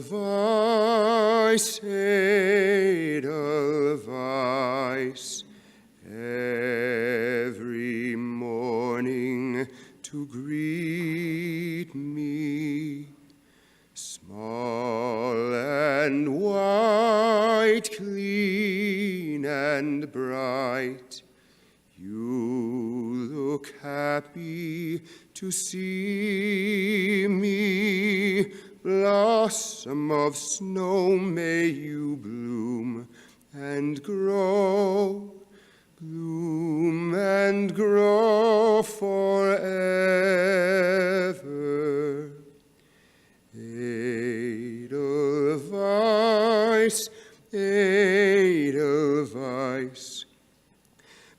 Edelweiss, Edelweiss, every morning to greet me, small and white, clean and bright, you look happy to see me. Blossom of snow, may you bloom and grow, bloom and grow forever. Edelweiss, Edelweiss,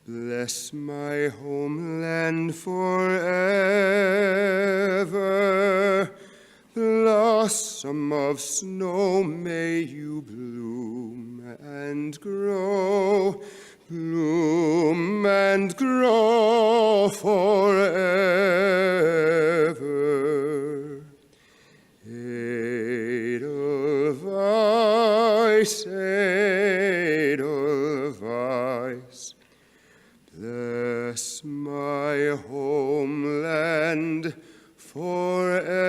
bless my homeland forever. Blossom of snow, may you bloom and grow, bloom and grow forever. Edelweiss, Edelweiss, bless my homeland forever.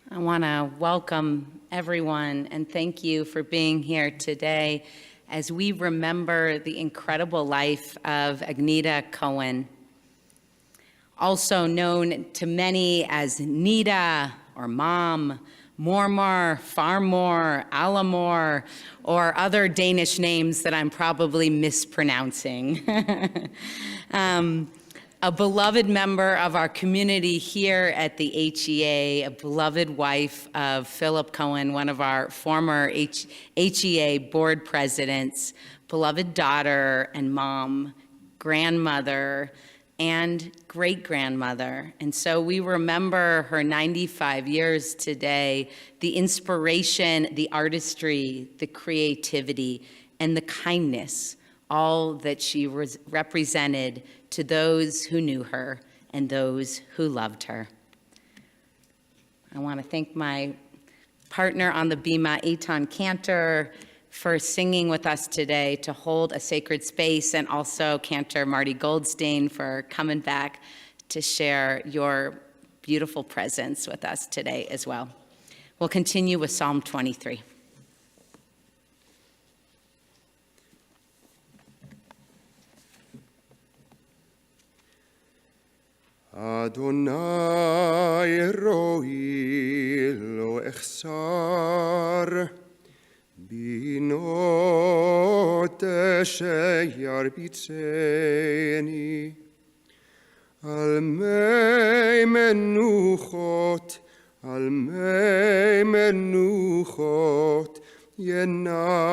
I want to welcome everyone and thank you for being here today as we remember the incredible life of Agnete Cohen, also known to many as Nete or Mom, Mormor, Farmor, Alamor, or other Danish names that I'm probably mispronouncing. A beloved member of our community here at the HEA, a beloved wife of Philip Cohen, one of our former HEA board presidents, beloved daughter and mom, grandmother, and great-grandmother. And so we remember her 95 years today, the inspiration, the artistry, the creativity, and the kindness, all that she represented to those who knew her and those who loved her. I want to thank my partner on the Bima, Eitan Cantor, for singing with us today to hold a sacred space, and also Cantor Marty Goldstein for coming back to share your beautiful presence with us today as well. We'll continue with Psalm 23. Adonai roi lo echsar, binot sheyarbitzeni, al mei menuchot yenaleni.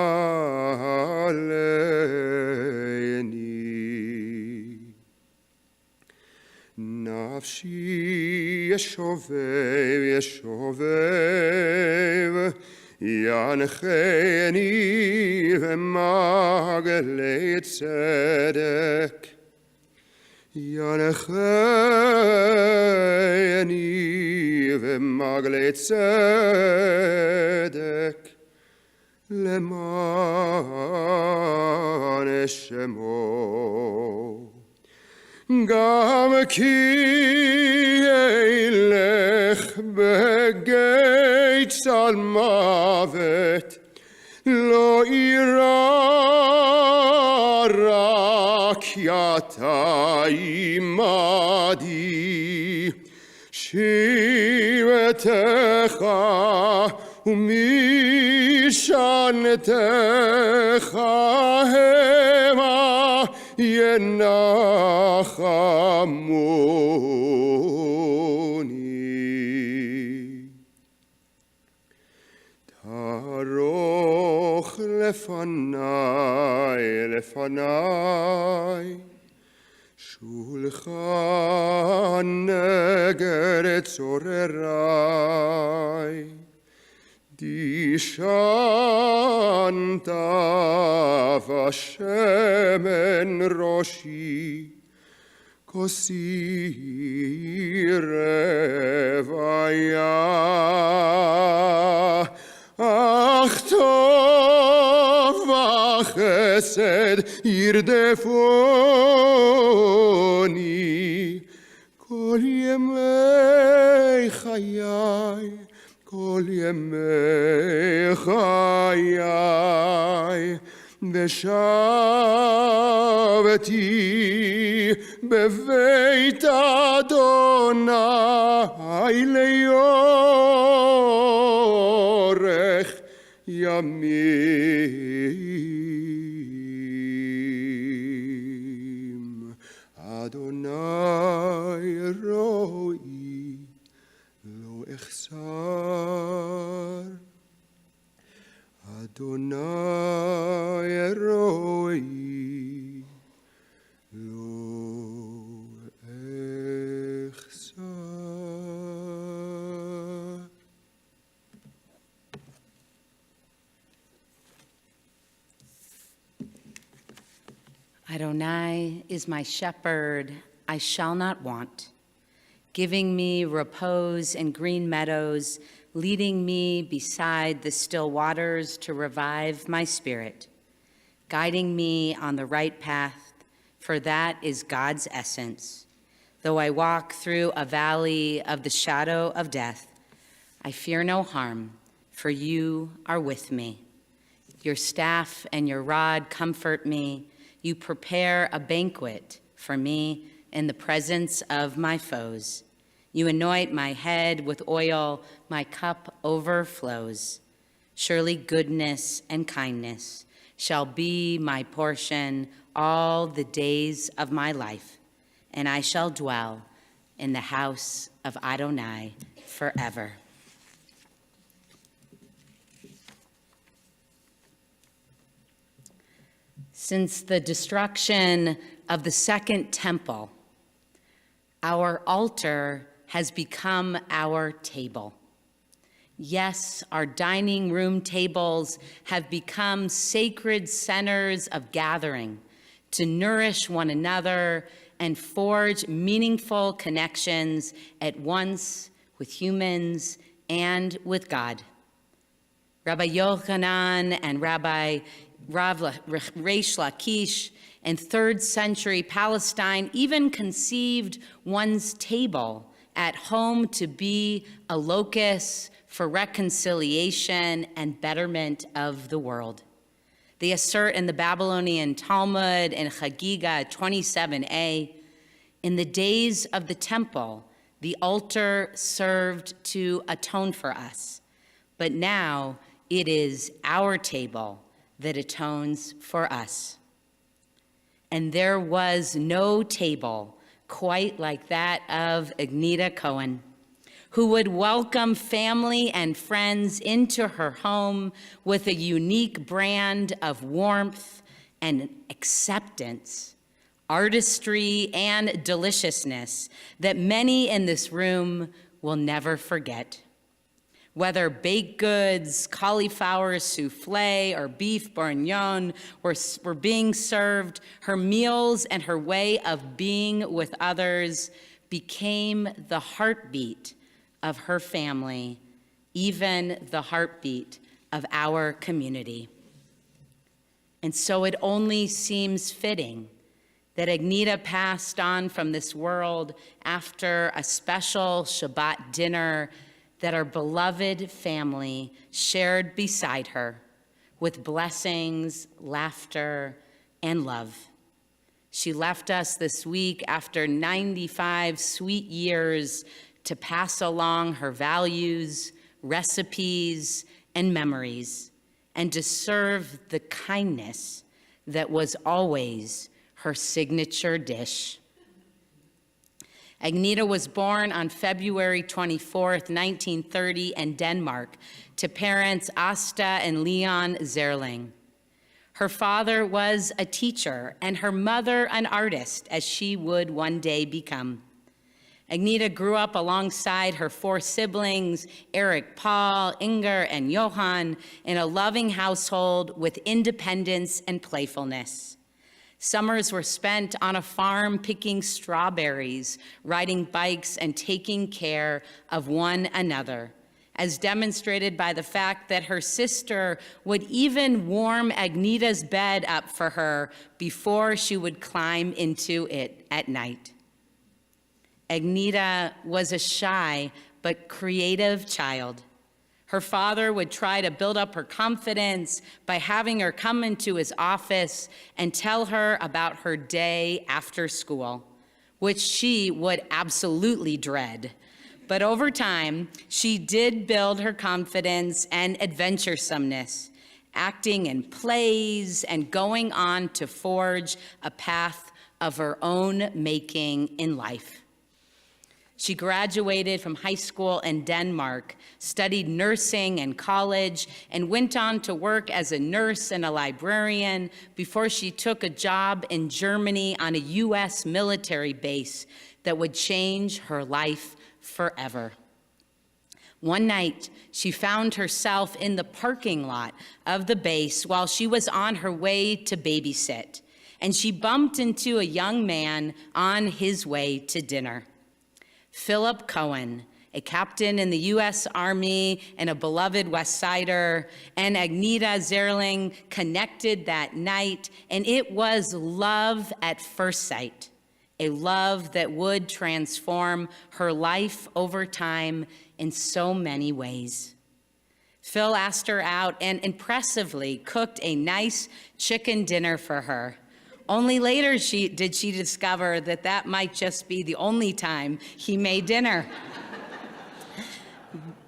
Nafshi yeshovev, yeshovev, yancheni v'maglei tzedek. Yancheni v'maglei tzedek, leman shemo. Gam ki eilech begeitz al mavet, lo ira rak yata imadi, shivetecha umishanetecha hema yenachamoni. Taroch lefanai, lefanai, שולחן נגר צורריי, דשנת ושמן ראשי, כוסי רוויה, אך טוב וחסד ירדפוני כל ימי חיי, כל ימי חיי, ושבתי בבית אדוני ליורך ימים. אדוני רואי לא אחסר, אדוני רואי לא אחסר. Adonai is my shepherd, I shall not want, giving me repose in green meadows, leading me beside the still waters to revive my spirit, guiding me on the right path, for that is God's essence. Though I walk through a valley of the shadow of death, I fear no harm, for you are with me. Your staff and your rod comfort me. You prepare a banquet for me in the presence of my foes. You anoint my head with oil, my cup overflows. Surely goodness and kindness shall be my portion all the days of my life, and I shall dwell in the house of Adonai forever. Since the destruction of the Second Temple, our altar has become our table. Yes, our dining room tables have become sacred centers of gathering to nourish one another and forge meaningful connections at once with humans and with God. Rabbi Yochanan and Rabbi Reish Lakish in 3rd century Palestine even conceived one's table at home to be a locus for reconciliation and betterment of the world. They assert in the Babylonian Talmud in Chagiga 27a, in the days of the temple, the altar served to atone for us, but now it is our table that atones for us. And there was no table quite like that of Agnete Cohen, who would welcome family and friends into her home with a unique brand of warmth and acceptance, artistry, and deliciousness that many in this room will never forget. Whether baked goods, cauliflower souffle, or beef bourguignon were being served, her meals and her way of being with others became the heartbeat of her family, even the heartbeat of our community. And so it only seems fitting that Agnete passed on from this world after a special Shabbat dinner that our beloved family shared beside her with blessings, laughter, and love. She left us this week after 95 sweet years to pass along her values, recipes, and memories, and to serve the kindness that was always her signature dish. Agnete was born on February 24th, 1930 in Denmark to parents Asta and Leon Zerling. Her father was a teacher and her mother an artist, as she would one day become. Agnete grew up alongside her 4 siblings, Eric, Paul, Inger, and Johan, in a loving household with independence and playfulness. Summers were spent on a farm picking strawberries, riding bikes, and taking care of one another, as demonstrated by the fact that her sister would even warm Agnete's bed up for her before she would climb into it at night. Agnete was a shy but creative child. Her father would try to build up her confidence by having her come into his office and tell her about her day after school, which she would absolutely dread. But over time, she did build her confidence and adventuresomeness, acting in plays and going on to forge a path of her own making in life. She graduated from high school in Denmark, studied nursing in college, and went on to work as a nurse and a librarian before she took a job in Germany on a US military base that would change her life forever. One night, she found herself in the parking lot of the base while she was on her way to babysit, and she bumped into a young man on his way to dinner. Philip Cohen, a captain in the U.S. Army and a beloved West Sider, and Agnete Zerling connected that night, and it was love at first sight, a love that would transform her life over time in so many ways. Phil asked her out and impressively cooked a nice chicken dinner for her. Only later did she discover that that might just be the only time he made dinner.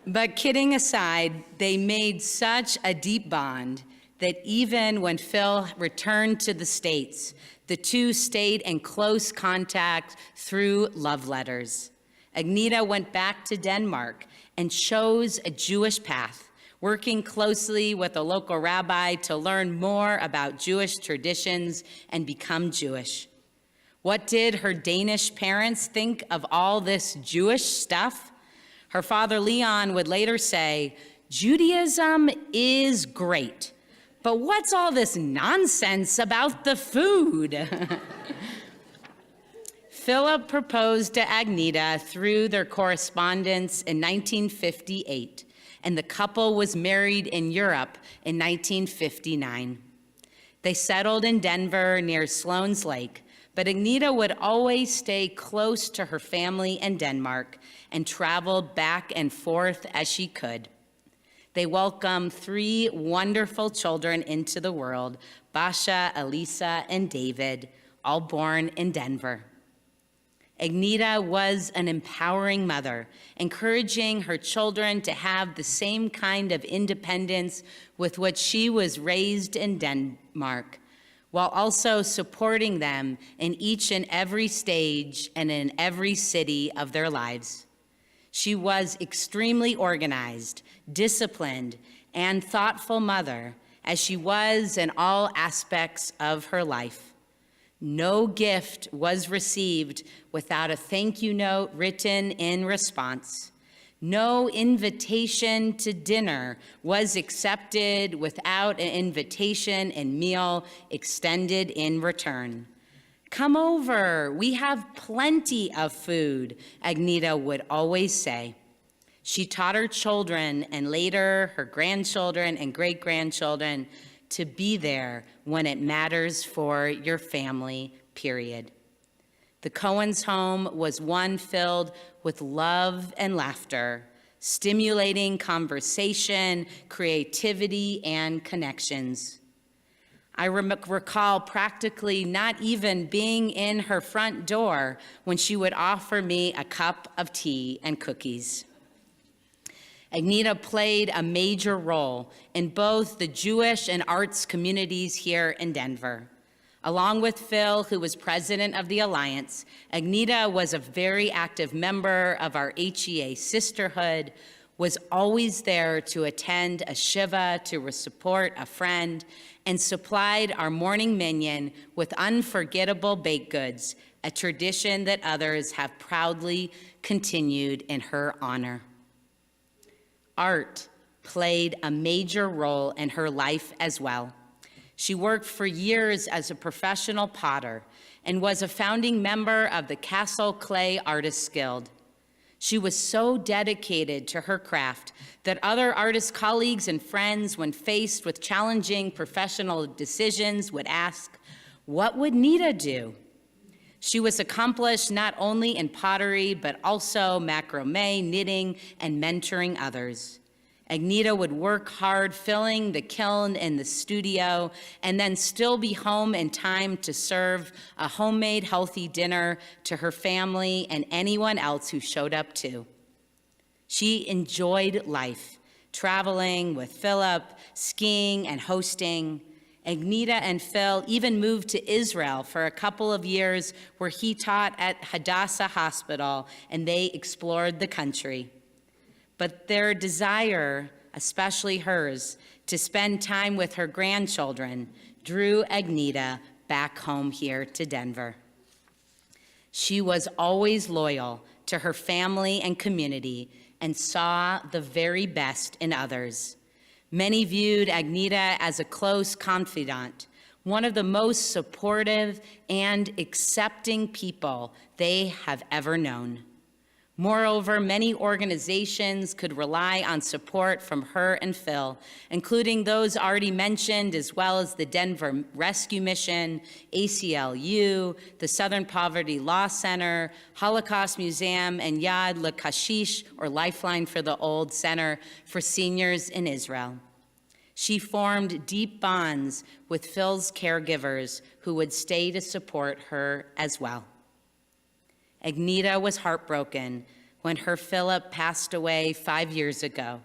But kidding aside, they made such a deep bond that even when Phil returned to the States, the two stayed in close contact through love letters. Agnete went back to Denmark and chose a Jewish path, working closely with a local rabbi to learn more about Jewish traditions and become Jewish. What did her Danish parents think of all this Jewish stuff? Her father, Leon, would later say, "Judaism is great, but what's all this nonsense about the food?" Philip proposed to Agnete through their correspondence in 1958, and the couple was married in Europe in 1959. They settled in Denver near Sloan's Lake, but Agnete would always stay close to her family in Denmark and traveled back and forth as she could. They welcomed 3 wonderful children into the world, Basha, Elisa, and David, all born in Denver. Agnete was an empowering mother, encouraging her children to have the same kind of independence with which she was raised in Denmark, while also supporting them in each and every stage and in every city of their lives. She was extremely organized, disciplined, and thoughtful mother, as she was in all aspects of her life. No gift was received without a thank you note written in response. No invitation to dinner was accepted without an invitation and meal extended in return. "Come over, we have plenty of food," Agnete would always say. She taught her children and later her grandchildren and great-grandchildren to be there when it matters for your family, period. The Cohen's home was one filled with love and laughter, stimulating conversation, creativity, and connections. I recall practically not even being in her front door when she would offer me a cup of tea and cookies. Agnete played a major role in both the Jewish and arts communities here in Denver. Along with Phil, who was president of the Alliance, Agnete was a very active member of our HEA sisterhood, was always there to attend a shiva, to support a friend, and supplied our morning minyan with unforgettable baked goods, a tradition that others have proudly continued in her honor. Art played a major role in her life as well. She worked for years as a professional potter and was a founding member of the Castle Clay Artists Guild. She was so dedicated to her craft that other artist colleagues and friends, when faced with challenging professional decisions, would ask, "What would Nete do?" She was accomplished not only in pottery, but also macrame, knitting, and mentoring others. Agnete would work hard filling the kiln in the studio and then still be home in time to serve a homemade healthy dinner to her family and anyone else who showed up too. She enjoyed life, traveling with Philip, skiing and hosting. Agnete and Phil even moved to Israel for a couple of years where he taught at Hadassah Hospital and they explored the country. But their desire, especially hers, to spend time with her grandchildren drew Agnete back home here to Denver. She was always loyal to her family and community and saw the very best in others. Many viewed Agnete as a close confidant, one of the most supportive and accepting people they have ever known. Moreover, many organizations could rely on support from her and Phil, including those already mentioned, as well as the Denver Rescue Mission, ACLU, the Southern Poverty Law Center, Holocaust Museum, and Yad LaKashish, or Lifeline for the Old Center for Seniors in Israel. She formed deep bonds with Phil's caregivers who would stay to support her as well. Agnete was heartbroken when her Philip passed away 5 years ago.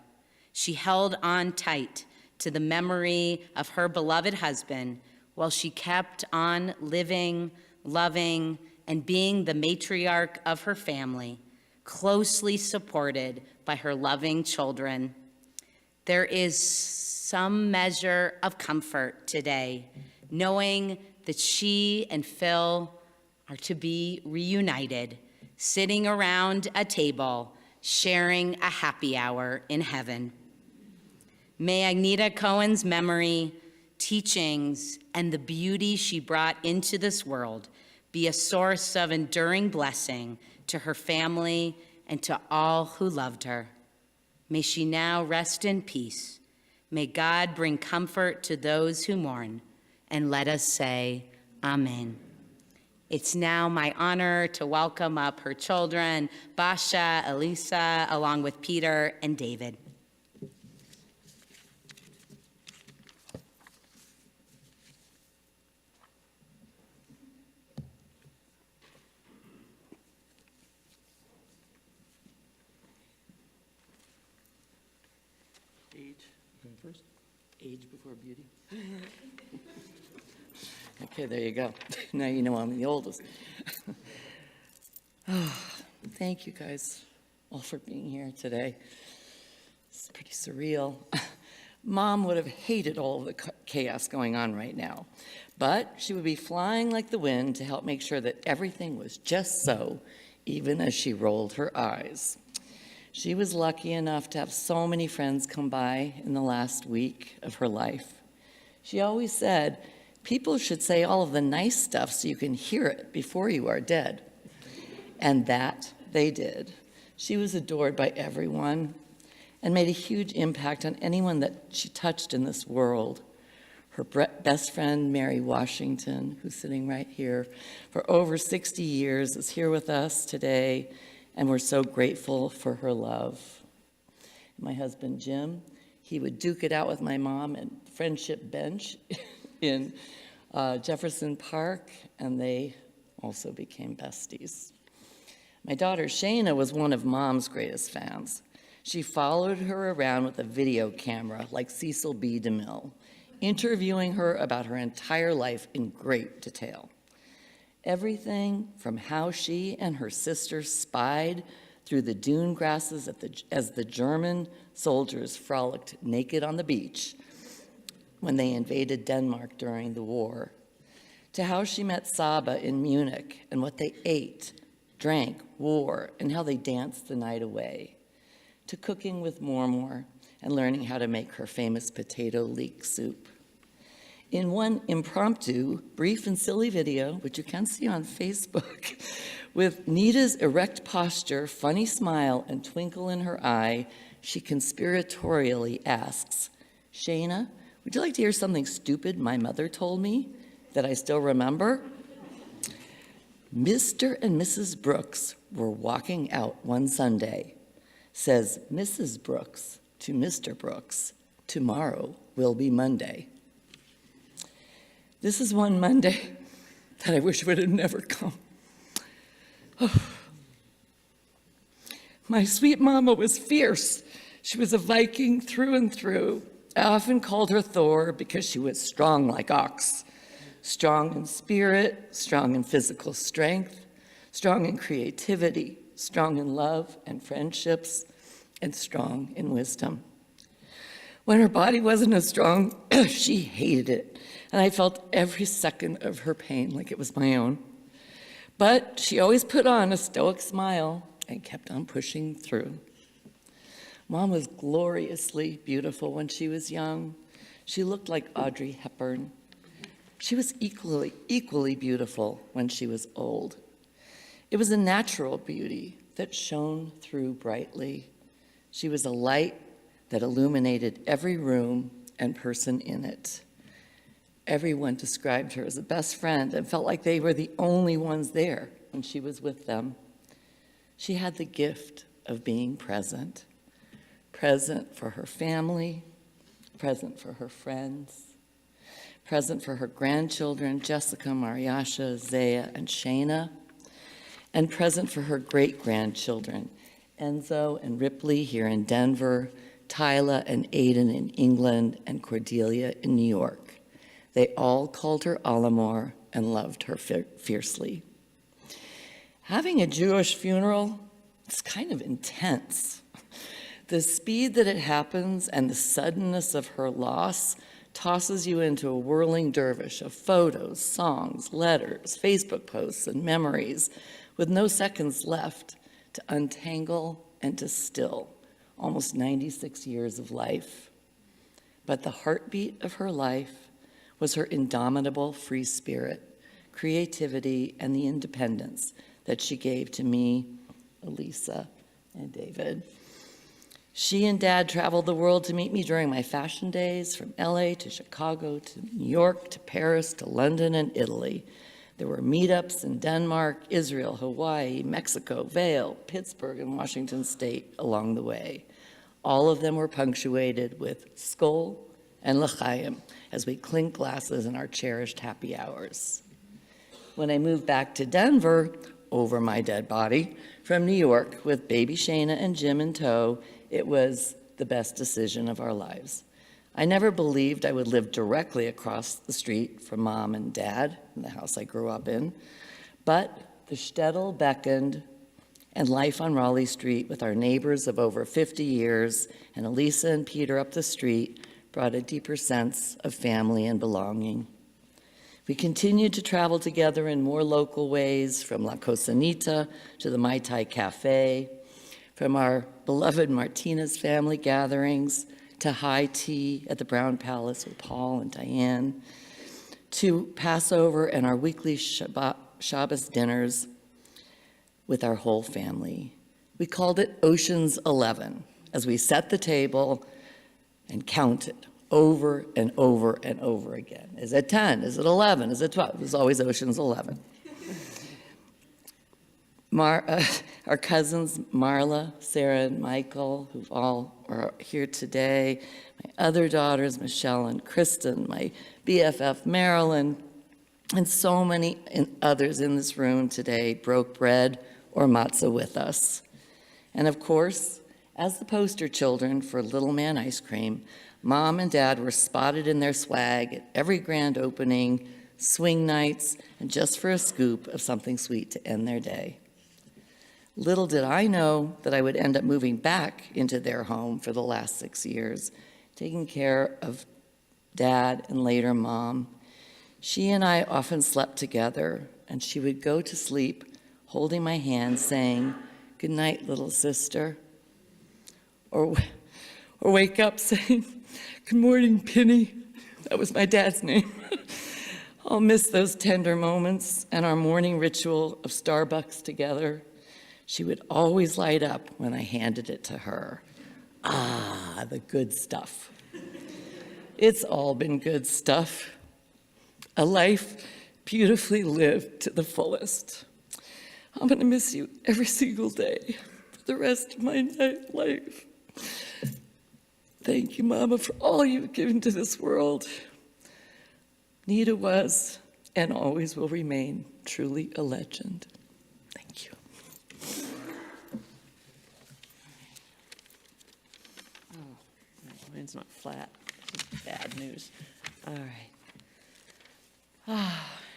She held on tight to the memory of her beloved husband while she kept on living, loving, and being the matriarch of her family, closely supported by her loving children. There is some measure of comfort today, knowing that she and Phil are to be reunited, sitting around a table, sharing a happy hour in heaven. May Agnete Cohen's memory, teachings, and the beauty she brought into this world be a source of enduring blessing to her family and to all who loved her. May she now rest in peace. May God bring comfort to those who mourn, and let us say, Amen. It's now my honor to welcome up her children, Basha, Elisa, along with Peter and David. Age. Going first? Age before beauty. Okay, there you go. Now you know I'm the oldest. Thank you guys all for being here today. It's pretty surreal. Mom would have hated all of the chaos going on right now, but she would be flying like the wind to help make sure that everything was just so, even as she rolled her eyes. She was lucky enough to have so many friends come by in the last week of her life. She always said, people should say all of the nice stuff so you can hear it before you are dead. And that they did. She was adored by everyone and made a huge impact on anyone that she touched in this world. Her best friend, Mary Washington, who's sitting right here, for over 60 years, is here with us today, and we're so grateful for her love. My husband, Jim, he would duke it out with my mom at Friendship Bench in Jefferson Park, and they also became besties. My daughter Shayna was one of Mom's greatest fans. She followed her around with a video camera like Cecil B. DeMille, interviewing her about her entire life in great detail. Everything from how she and her sister spied through the dune grasses as the German soldiers frolicked naked on the beach when they invaded Denmark during the war, to how she met Saba in Munich and what they ate, drank, wore, and how they danced the night away, to cooking with Mormor and learning how to make her famous potato leek soup. In one impromptu, brief and silly video, which you can see on Facebook, with Nita's erect posture, funny smile, and twinkle in her eye, she conspiratorially asks, "Shayna, would you like to hear something stupid my mother told me that I still remember?" Mr. and Mrs. Brooks were walking out one Sunday. Says Mrs. Brooks to Mr. Brooks, "Tomorrow will be Monday." This is one Monday that I wish would have never come. Oh. My sweet mama was fierce. She was a Viking through and through. I often called her Thor because she was strong like ox. Strong in spirit, strong in physical strength, strong in creativity, strong in love and friendships, and strong in wisdom. When her body wasn't as strong, she hated it, and I felt every second of her pain like it was my own. But she always put on a stoic smile and kept on pushing through. Mom was gloriously beautiful when she was young. She looked like Audrey Hepburn. She was equally beautiful when she was old. It was a natural beauty that shone through brightly. She was a light that illuminated every room and person in it. Everyone described her as a best friend and felt like they were the only ones there when she was with them. She had the gift of being present, present for her family, present for her friends, present for her grandchildren, Jessica, Mariasha, Zaya, and Shayna, and present for her great-grandchildren, Enzo and Ripley here in Denver, Tyla and Aiden in England, and Cordelia in New York. They all called her Alamor and loved her fiercely. Having a Jewish funeral, it's kind of intense. The speed that it happens and the suddenness of her loss tosses you into a whirling dervish of photos, songs, letters, Facebook posts, and memories, with no seconds left to untangle and to still almost 96 years of life. But the heartbeat of her life was her indomitable free spirit, creativity, and the independence that she gave to me, Elisa, and David. She and Dad traveled the world to meet me during my fashion days, from LA to Chicago to New York to Paris to London and Italy. There were meetups in Denmark, Israel, Hawaii, Mexico, Vail, Pittsburgh, and Washington State along the way. All of them were punctuated with skol and l'chaim as we clinked glasses in our cherished happy hours. When I moved back to Denver, over my dead body, from New York with baby Shayna and Jim in tow, it was the best decision of our lives. I never believed I would live directly across the street from Mom and Dad in the house I grew up in, but the shtetl beckoned, and life on Raleigh Street with our neighbors of over 50 years and Elisa and Peter up the street brought a deeper sense of family and belonging. We continued to travel together in more local ways, from La Cosanita to the Mai Tai Cafe, from our beloved Martinez family gatherings to high tea at the Brown Palace with Paul and Diane, to Passover and our weekly Shabbos dinners with our whole family. We called it Ocean's 11 as we set the table and counted over and over and over again. Is it 10? Is it 11? Is it 12? It was always Ocean's 11. Our cousins, Marla, Sarah, and Michael, who all are here today, my other daughters, Michelle and Kristen, my BFF, Marilyn, and so many others in this room today broke bread or matzah with us. And of course, as the poster children for Little Man Ice Cream, Mom and Dad were spotted in their swag at every grand opening, swing nights, and just for a scoop of something sweet to end their day. Little did I know that I would end up moving back into their home for the last 6 years, taking care of Dad and later Mom. She and I often slept together, and she would go to sleep holding my hand saying, "Good night, little sister." Or wake up saying, "Good morning, Penny." That was my dad's name. I'll miss those tender moments and our morning ritual of Starbucks together. She would always light up when I handed it to her. Ah, the good stuff. It's all been good stuff. A life beautifully lived to the fullest. I'm gonna miss you every single day for the rest of my life. Thank you, Mama, for all you've given to this world. Nete was and always will remain truly a legend. Thank you. Oh, mine's not flat. This is bad news. All right.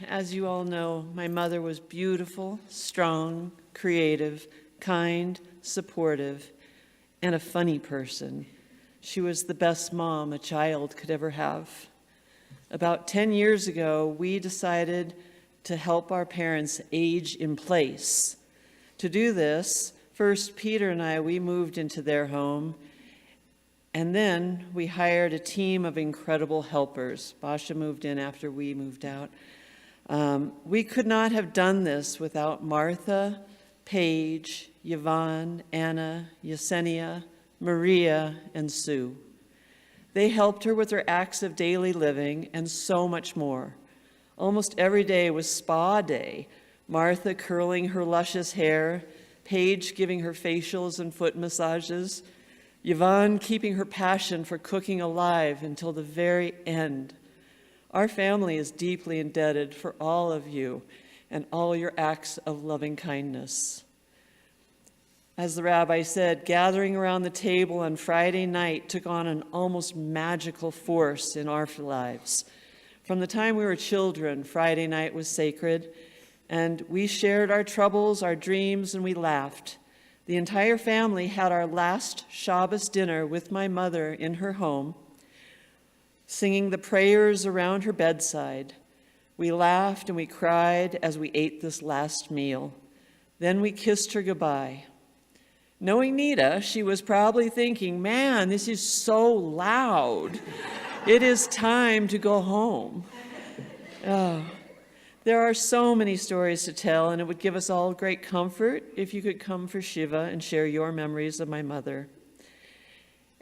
As you all know, my mother was beautiful, strong, creative, kind, supportive, and a funny person. She was the best mom a child could ever have. About 10 years ago, we decided to help our parents age in place. To do this, first Peter and I, we moved into their home, and then we hired a team of incredible helpers. Basha moved in after we moved out. We could not have done this without Martha, Paige, Yvonne, Anna, Yesenia, Maria, and Sue. They helped her with her acts of daily living and so much more. Almost every day was spa day. Martha curling her luscious hair, Paige giving her facials and foot massages, Yvonne keeping her passion for cooking alive until the very end. Our family is deeply indebted for all of you and all your acts of loving kindness. As the rabbi said, gathering around the table on Friday night took on an almost magical force in our lives. From the time we were children, Friday night was sacred, and we shared our troubles, our dreams, and we laughed. The entire family had our last Shabbos dinner with my mother in her home, singing the prayers around her bedside. We laughed and we cried as we ate this last meal. Then we kissed her goodbye. Knowing Nete, she was probably thinking, "Man, this is so loud. It is time to go home." Oh, there are so many stories to tell, and it would give us all great comfort if you could come for Shiva and share your memories of my mother.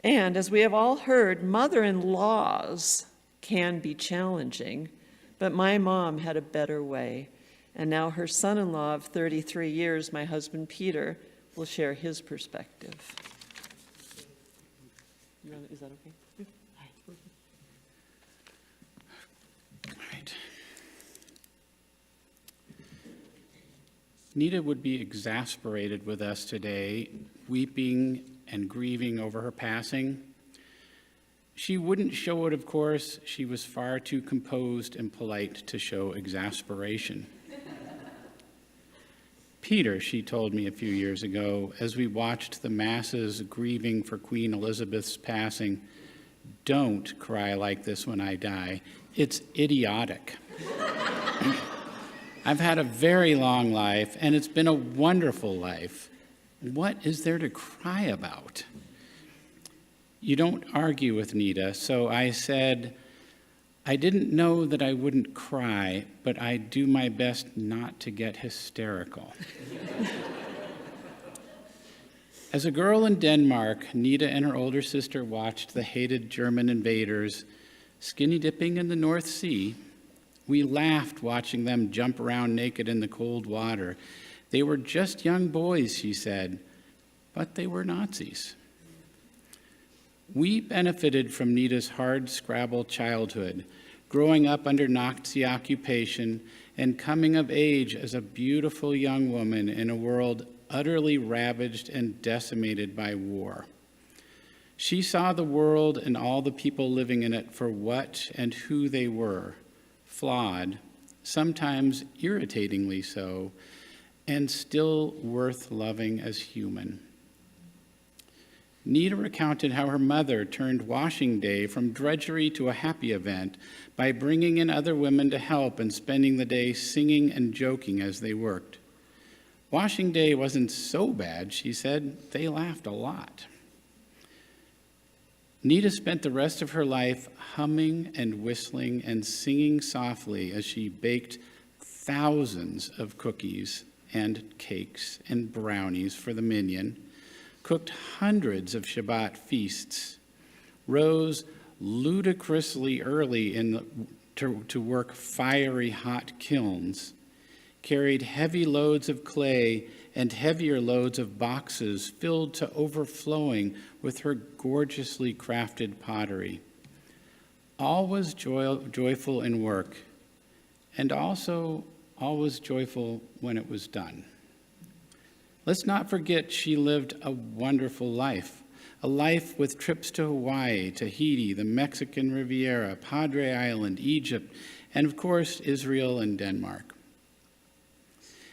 And as we have all heard, mother-in-laws can be challenging, but my mom had a better way. And now her son-in-law of 33 years, my husband Peter, will share his perspective. Is that okay? Yeah. All right. Nete would be exasperated with us today, weeping and grieving over her passing. She wouldn't show it, of course. She was far too composed and polite to show exasperation. Peter, she told me a few years ago, as we watched the masses grieving for Queen Elizabeth's passing, "Don't cry like this when I die. It's idiotic." I've had a very long life, and it's been a wonderful life. What is there to cry about? You don't argue with Nete, so I said, "I didn't know that I wouldn't cry, but I do my best not to get hysterical." As a girl in Denmark, Nete and her older sister watched the hated German invaders skinny dipping in the North Sea. We laughed watching them jump around naked in the cold water. They were just young boys, she said, but they were Nazis. We benefited from Nete's hard-scrabble childhood, growing up under Nazi occupation and coming of age as a beautiful young woman in a world utterly ravaged and decimated by war. She saw the world and all the people living in it for what and who they were, flawed, sometimes irritatingly so, and still worth loving as human. Nete recounted how her mother turned washing day from drudgery to a happy event by bringing in other women to help and spending the day singing and joking as they worked. Washing day wasn't so bad, she said. They laughed a lot. Nete spent the rest of her life humming and whistling and singing softly as she baked thousands of cookies and cakes and brownies for the minyan, cooked hundreds of Shabbat feasts, rose ludicrously early to work fiery hot kilns, carried heavy loads of clay and heavier loads of boxes filled to overflowing with her gorgeously crafted pottery. All was joyful in work, and also all was joyful when it was done. Let's not forget she lived a wonderful life, a life with trips to Hawaii, Tahiti, the Mexican Riviera, Padre Island, Egypt, and of course, Israel and Denmark.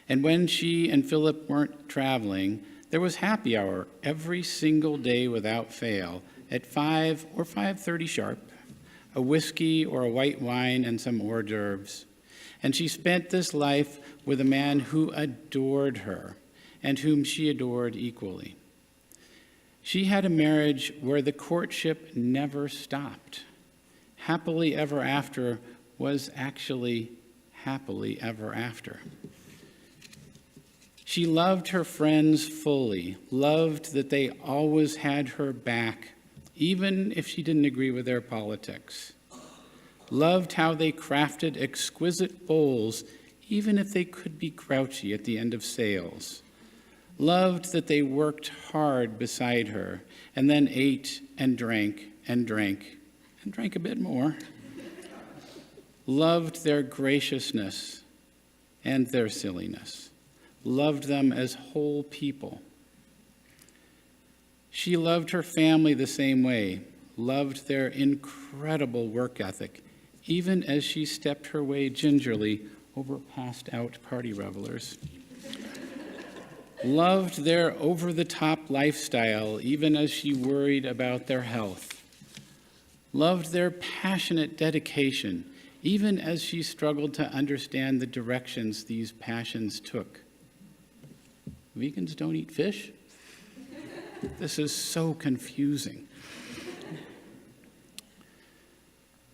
And when she and Philip weren't traveling, there was happy hour every single day without fail at 5 or 5:30 sharp, a whiskey or a white wine and some hors d'oeuvres. And she spent this life with a man who adored her and whom she adored equally. She had a marriage where the courtship never stopped. Happily ever after was actually happily ever after. She loved her friends fully, loved that they always had her back, even if she didn't agree with their politics. Loved how they crafted exquisite bowls, even if they could be grouchy at the end of sales. Loved that they worked hard beside her, and then ate and drank and drank and drank a bit more. Loved their graciousness and their silliness. Loved them as whole people. She loved her family the same way, loved their incredible work ethic, even as she stepped her way gingerly over passed-out party revelers. Loved their over-the-top lifestyle, even as she worried about their health. Loved their passionate dedication, even as she struggled to understand the directions these passions took. Vegans don't eat fish? This is so confusing.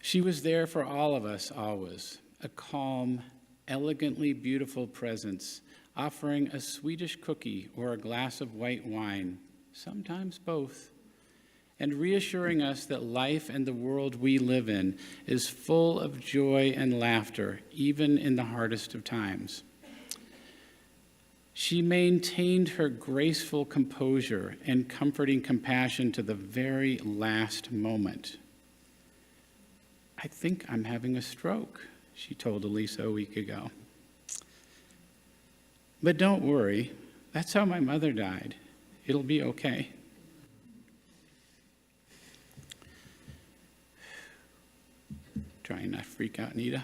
She was there for all of us always, a calm, elegantly beautiful presence, offering a Swedish cookie or a glass of white wine, sometimes both, and reassuring us that life and the world we live in is full of joy and laughter, even in the hardest of times. She maintained her graceful composure and comforting compassion to the very last moment. "I think I'm having a stroke," she told Elisa a week ago. "But don't worry, that's how my mother died. It'll be okay." Trying not to freak out, Nete.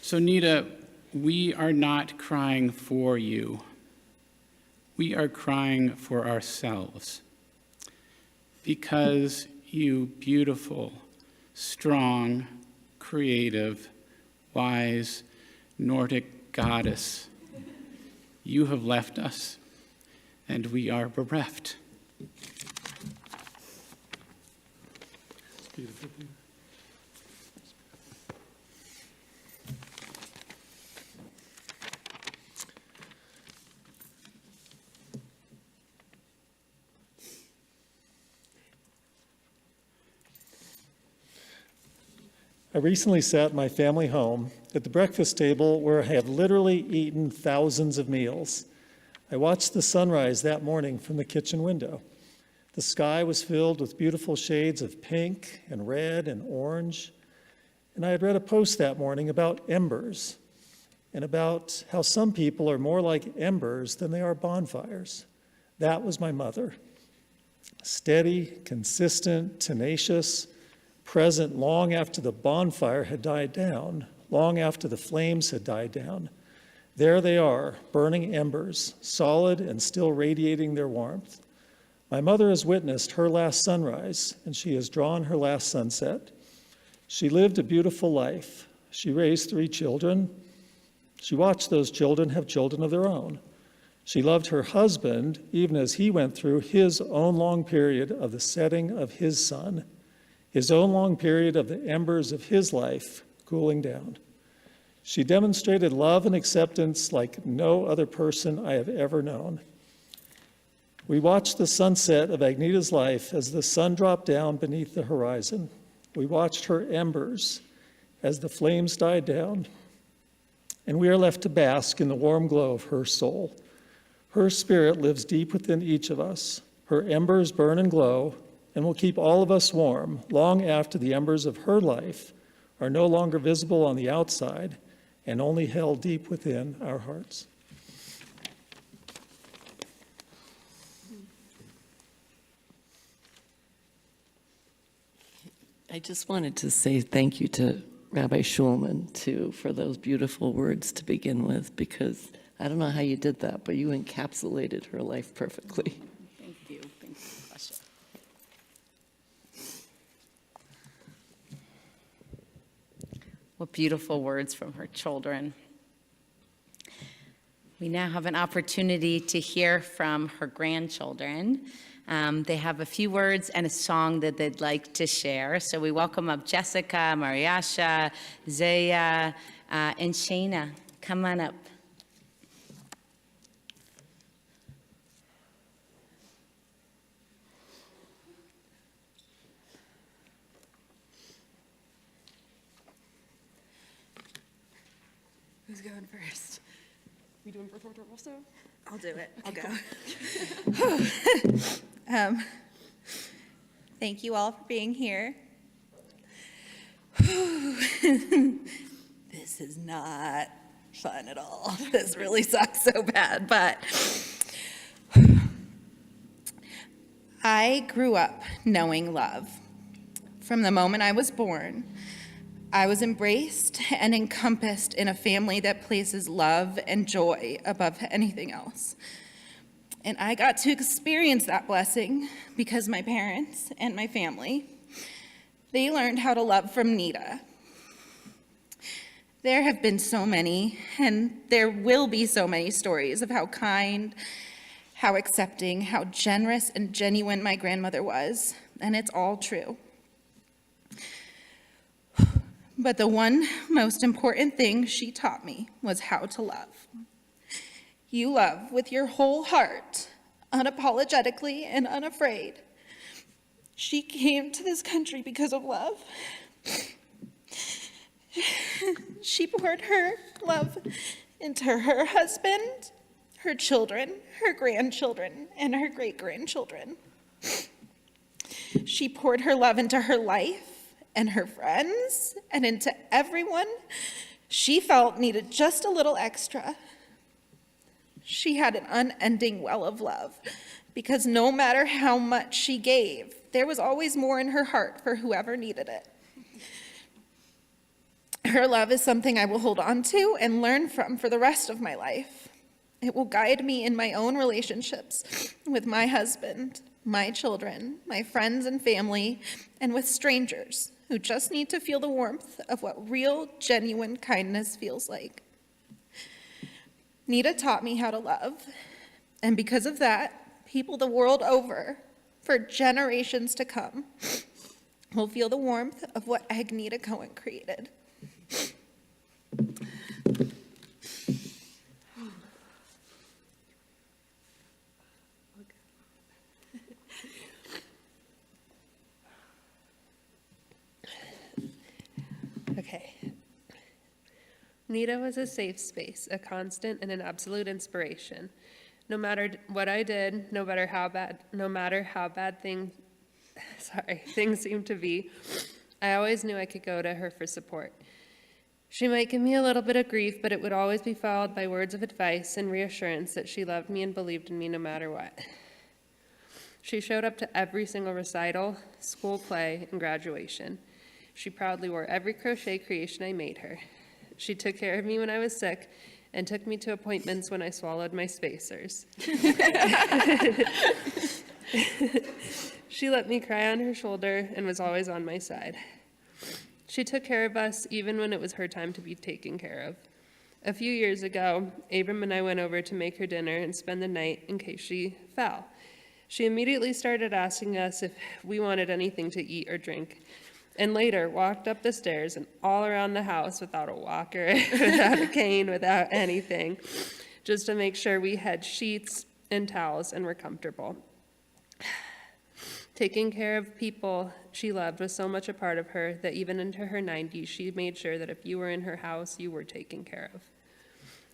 So, Nete, we are not crying for you. We are crying for ourselves. Because you beautiful, strong, creative, wise, Nordic goddess, you have left us, and we are bereft. Beautiful. I recently sat in my family home at the breakfast table where I have literally eaten thousands of meals. I watched the sunrise that morning from the kitchen window. The sky was filled with beautiful shades of pink and red and orange. And I had read a post that morning about embers and about how some people are more like embers than they are bonfires. That was my mother. Steady, consistent, tenacious, present long after the bonfire had died down, long after the flames had died down. There they are, burning embers, solid and still radiating their warmth. My mother has witnessed her last sunrise, and she has drawn her last sunset. She lived a beautiful life. She raised 3 children. She watched those children have children of their own. She loved her husband even as he went through his own long period of the setting of his sun, his own long period of the embers of his life cooling down. She demonstrated love and acceptance like no other person I have ever known. We watched the sunset of Agnete's life as the sun dropped down beneath the horizon. We watched her embers as the flames died down, and we are left to bask in the warm glow of her soul. Her spirit lives deep within each of us. Her embers burn and glow and will keep all of us warm long after the embers of her life are no longer visible on the outside and only held deep within our hearts. I just wanted to say thank you to Rabbi Schulman, too, for those beautiful words to begin with, because I don't know how you did that, but you encapsulated her life perfectly. Thank you. Thank you, Pasha. What beautiful words from her children. We now have an opportunity to hear from her grandchildren. They have a few words and a song that they'd like to share. So we welcome up Jessica, Mariasha, Zaya, and Shayna. Come on up. Who's going first? We doing birth order also? I'll do it. I'll go. Thank you all for being here. This is not fun at all. This really sucks so bad, but I grew up knowing love. From the moment I was born, I was embraced and encompassed in a family that places love and joy above anything else. And I got to experience that blessing because my parents and my family, they learned how to love from Nete. There have been so many, and there will be so many stories of how kind, how accepting, how generous and genuine my grandmother was, and it's all true. But the one most important thing she taught me was how to love. You love with your whole heart, unapologetically and unafraid. She came to this country because of love. She poured her love into her husband, her children, her grandchildren, and her great-grandchildren. She poured her love into her life and her friends, and into everyone she felt needed just a little extra. She had an unending well of love, because no matter how much she gave, there was always more in her heart for whoever needed it. Her love is something I will hold on to and learn from for the rest of my life. It will guide me in my own relationships with my husband, my children, my friends and family, and with strangers who just need to feel the warmth of what real, genuine kindness feels like. Nete taught me how to love, and because of that, people the world over, for generations to come, will feel the warmth of what Agnete Cohen created. Okay. Nete was a safe space, a constant and an absolute inspiration. No matter what I did, no matter how bad things seemed to be, I always knew I could go to her for support. She might give me a little bit of grief, but it would always be followed by words of advice and reassurance that she loved me and believed in me no matter what. She showed up to every single recital, school play, and graduation. She proudly wore every crochet creation I made her. She took care of me when I was sick and took me to appointments when I swallowed my spacers. She let me cry on her shoulder and was always on my side. She took care of us even when it was her time to be taken care of. A few years ago, Abram and I went over to make her dinner and spend the night in case she fell. She immediately started asking us if we wanted anything to eat or drink, and later walked up the stairs and all around the house without a walker, without a cane, without anything, just to make sure we had sheets and towels and were comfortable. Taking care of people she loved was so much a part of her that even into her 90s, she made sure that if you were in her house, you were taken care of.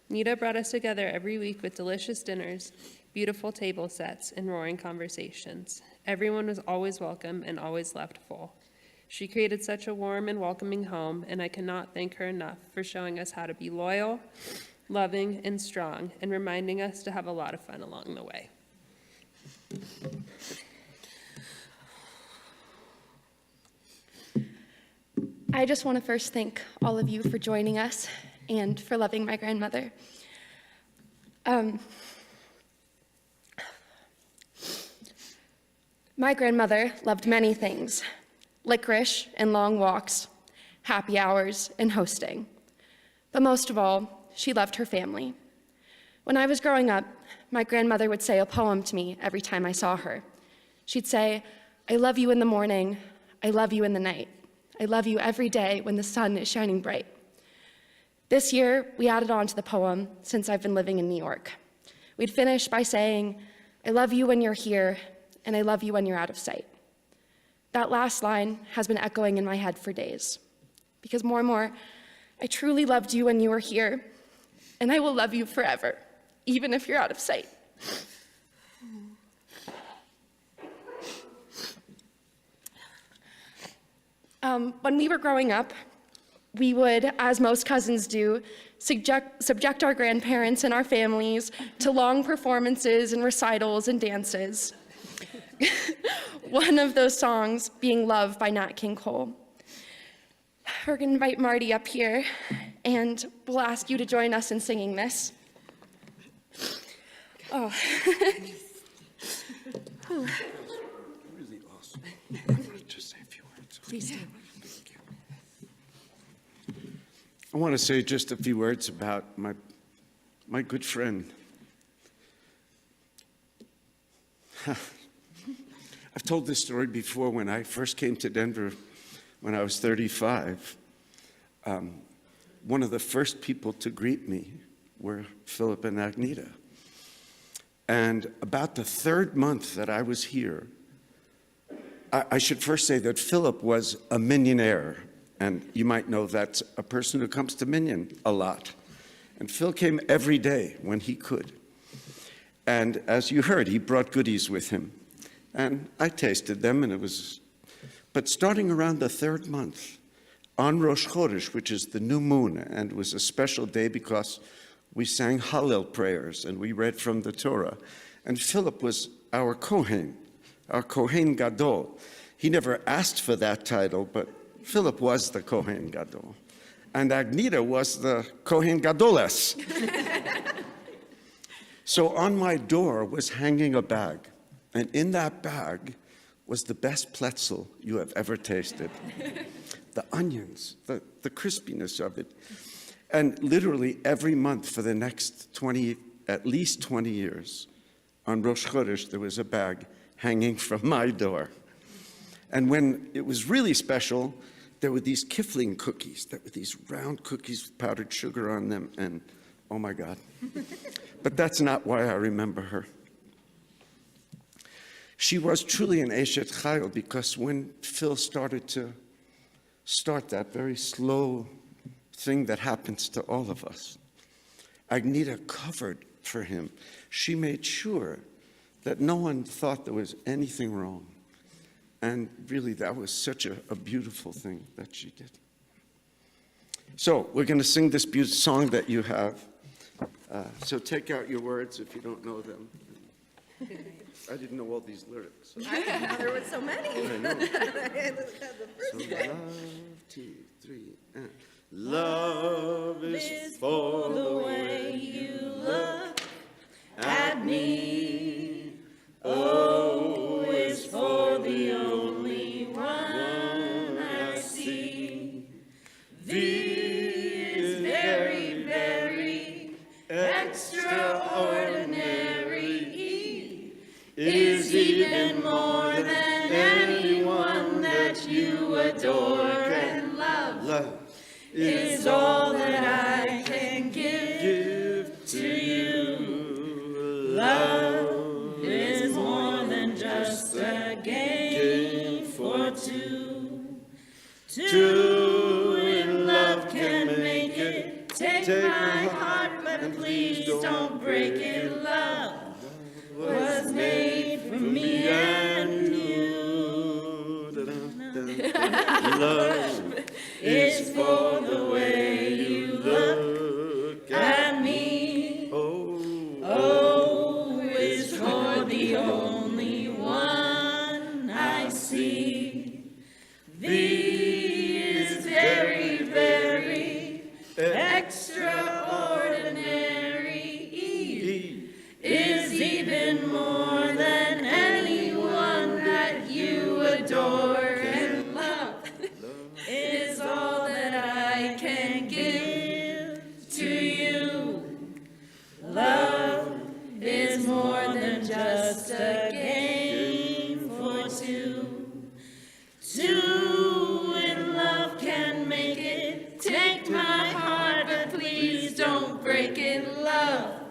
Nete brought us together every week with delicious dinners, beautiful table sets, and roaring conversations. Everyone was always welcome and always left full. She created such a warm and welcoming home, and I cannot thank her enough for showing us how to be loyal, loving, and strong, and reminding us to have a lot of fun along the way. I just want to first thank all of you for joining us and for loving my grandmother. My grandmother loved many things: licorice and long walks, happy hours, and hosting. But most of all, she loved her family. When I was growing up, my grandmother would say a poem to me every time I saw her. She'd say, "I love you in the morning, I love you in the night. I love you every day when the sun is shining bright." This year, we added on to the poem since I've been living in New York. We'd finish by saying, "I love you when you're here, and I love you when you're out of sight." That last line has been echoing in my head for days, because more and more, I truly loved you when you were here, and I will love you forever, even if you're out of sight. When we were growing up, we would, as most cousins do, subject our grandparents and our families to long performances and recitals and dances. One of those songs being Love by Nat King Cole. We're going to invite Marty up here, and we'll ask you to join us in singing this. Oh. Really awesome. Just say a few words. Please do. I want to say just a few words about my good friend. I've told this story before. When I first came to Denver when I was 35, one of the first people to greet me were Philip and Agnete. And about the third month that I was here, I should first say that Philip was a millionaire. And you might know that's a person who comes to Minyan a lot. And Phil came every day when he could. And as you heard, he brought goodies with him. And I tasted them, and it was... But starting around the third month, on Rosh Chodesh, which is the new moon, and it was a special day because we sang Hallel prayers, and we read from the Torah. And Philip was our Cohen Gadol. He never asked for that title, but Philip was the Cohen Gadol, and Agnete was the Cohen Gadoles. So on my door was hanging a bag, and in that bag was the best pretzel you have ever tasted. The onions, the crispiness of it. And literally every month for the next at least 20 years, on Rosh Chodesh, there was a bag hanging from my door. And when it was really special, there were these Kifling cookies. There were these round cookies with powdered sugar on them, and oh my God. But that's not why I remember her. She was truly an Eshet Chayil, because when Phil started that very slow thing that happens to all of us, Agnete covered for him. She made sure that no one thought there was anything wrong. And really, that was such a beautiful thing that she did. So we're going to sing this beautiful song that you have. So take out your words if you don't know them. I didn't know all these lyrics. I didn't know there were so many. I know. So 1, 2, 3, and Love is for the way you look at me. O is for the only one I see. V is very, very extraordinary. E is even more than anyone that you adore and love. Love is all that I can give to you. Love is more than just a game for two. Two in love can make it. Take my heart, but please don't break it. Love was made for me and you. Love is for the way you look at me. O is for the only one I see. V is very, very extraordinary. E is even more than anyone that you adore and love. Is all that I can give to you. Love is more than just a game for two. Two in love can make it. Take my heart, but please don't break it. Love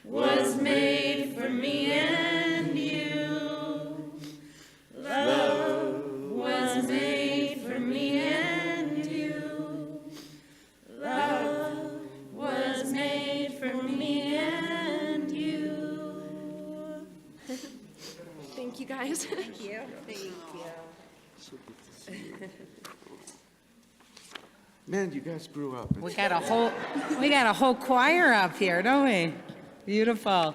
was made for me and you. Love was made for me and you. Love was made for me and you. Thank you, guys. Thank you. Thank you. Man, you guys grew up. We got a whole choir up here, don't we? Beautiful.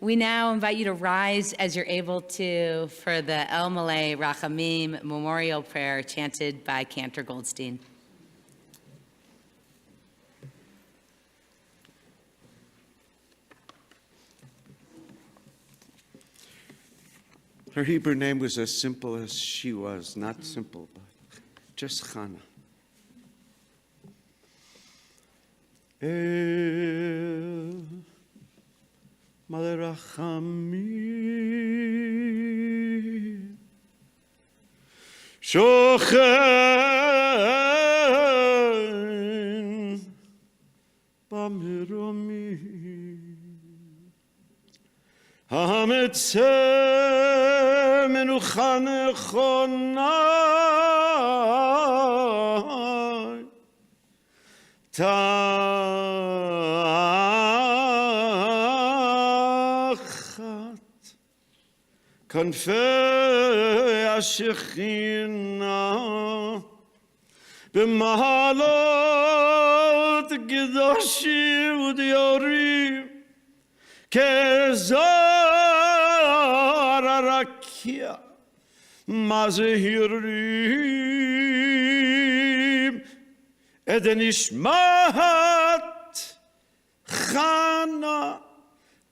We now invite you to rise as you're able to for the El Malay Rachamim memorial prayer chanted by Cantor Goldstein. Her Hebrew name was as simple as she was, not simple, but just Chana. El Malay Rachamim Shochen B'miromim Hametzeh menucha nechonai tachat kanfei hashechina b'mahalot kedoshim u'diorim kezar arakia mazehirim edenishmat Chana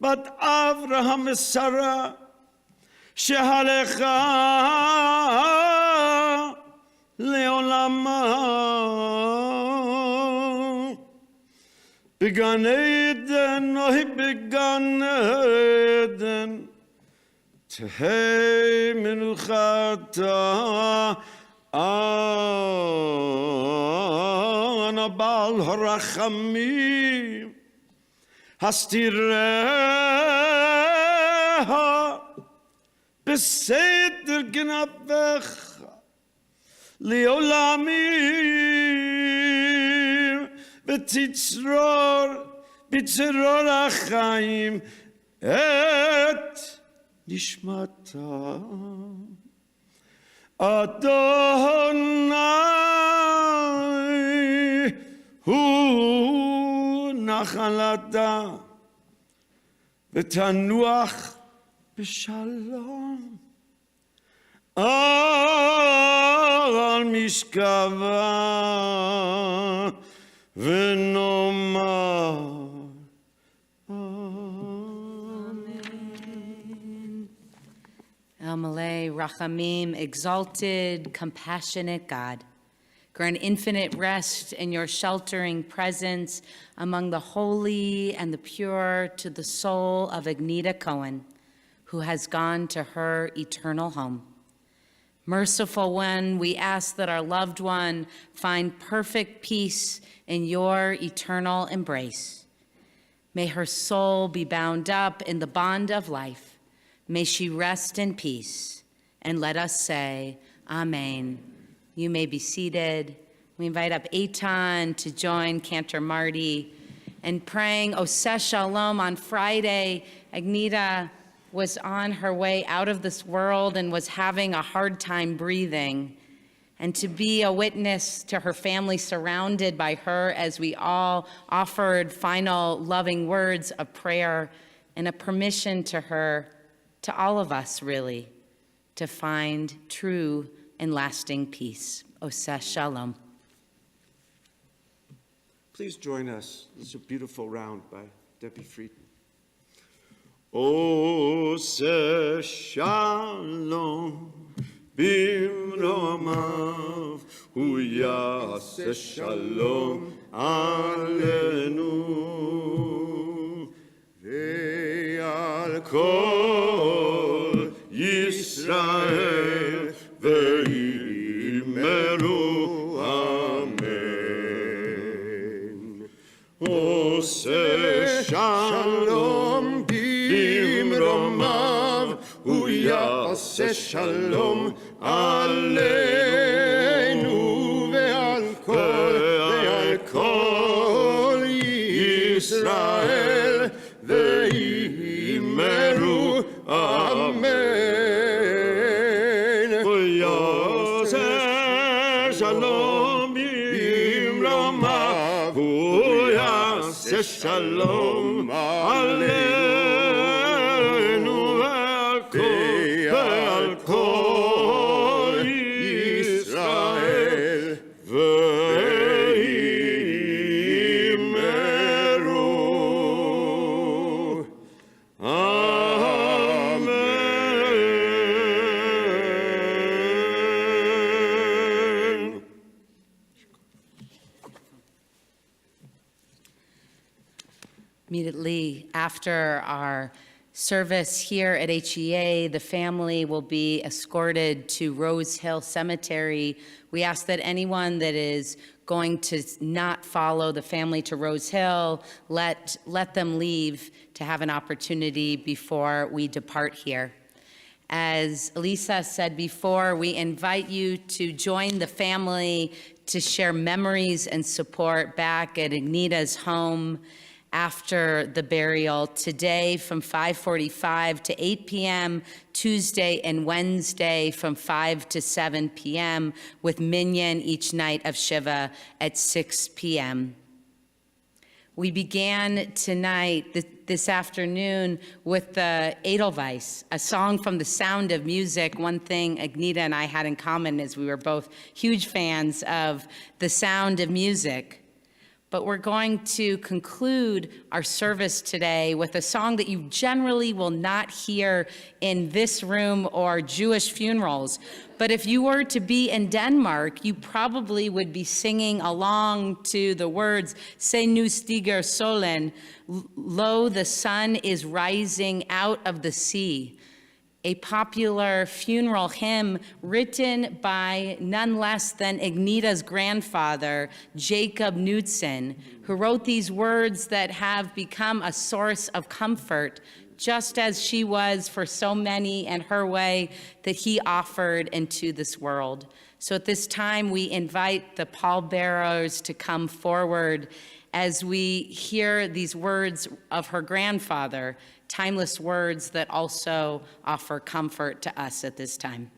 bat Avraham v'Sara shehalecha leolama began Eden ohi began Eden tehei menuchata ana bal harachamim hastireha beseder gnavecha leolamim b'tzror achayim et nishmata Adonai hu nachalata v'tanuach b'shalom על משכבה ונאמר El Malay, Rachamim, exalted, compassionate God, grant infinite rest in your sheltering presence among the holy and the pure to the soul of Agnete Cohen, who has gone to her eternal home. Merciful One, we ask that our loved one find perfect peace in your eternal embrace. May her soul be bound up in the bond of life. May she rest in peace. And let us say, Amen. You may be seated. We invite up Eitan to join Cantor Marty. And praying Oseh Shalom on Friday, Agnete was on her way out of this world and was having a hard time breathing. And to be a witness to her family surrounded by her as we all offered final loving words of prayer and a permission to her, to all of us really, to find true and lasting peace. Oseh Shalom. Please join us. This is a beautiful round by Debbie Friedman. Oseh Shalom bimromav hu yaseh shalom alenu ve'al kol Yisrael ve'imeru amen. Oseh shalom bimromav hu yaseh shalom aleinu ve'al kol Yisrael ve'imeru amen. Hu yaseh shalom bimromav hu yaseh shalom aleinu ve'al kol Yisrael ve'imeru amen. Immediately after our service here at HEA, the family will be escorted to Rose Hill Cemetery. We ask that anyone that is going to not follow the family to Rose Hill, let them leave to have an opportunity before we depart here. As Elisa said before, we invite you to join the family to share memories and support back at Agnete's home after the burial today from 5:45 to 8 p.m., Tuesday and Wednesday from 5 to 7 p.m., with minyan each night of Shiva at 6 p.m. We began tonight, this afternoon, with the Edelweiss, a song from The Sound of Music. One thing Agnete and I had in common is we were both huge fans of The Sound of Music. But we're going to conclude our service today with a song that you generally will not hear in this room or Jewish funerals. But if you were to be in Denmark, you probably would be singing along to the words, Se nu stiger solen, lo, the sun is rising out of the sea. A popular funeral hymn written by none less than Agnete's grandfather, Jacob Knudsen, who wrote these words that have become a source of comfort, just as she was for so many in her way that he offered into this world. So at this time, we invite the pallbearers to come forward as we hear these words of her grandfather, timeless words that also offer comfort to us at this time.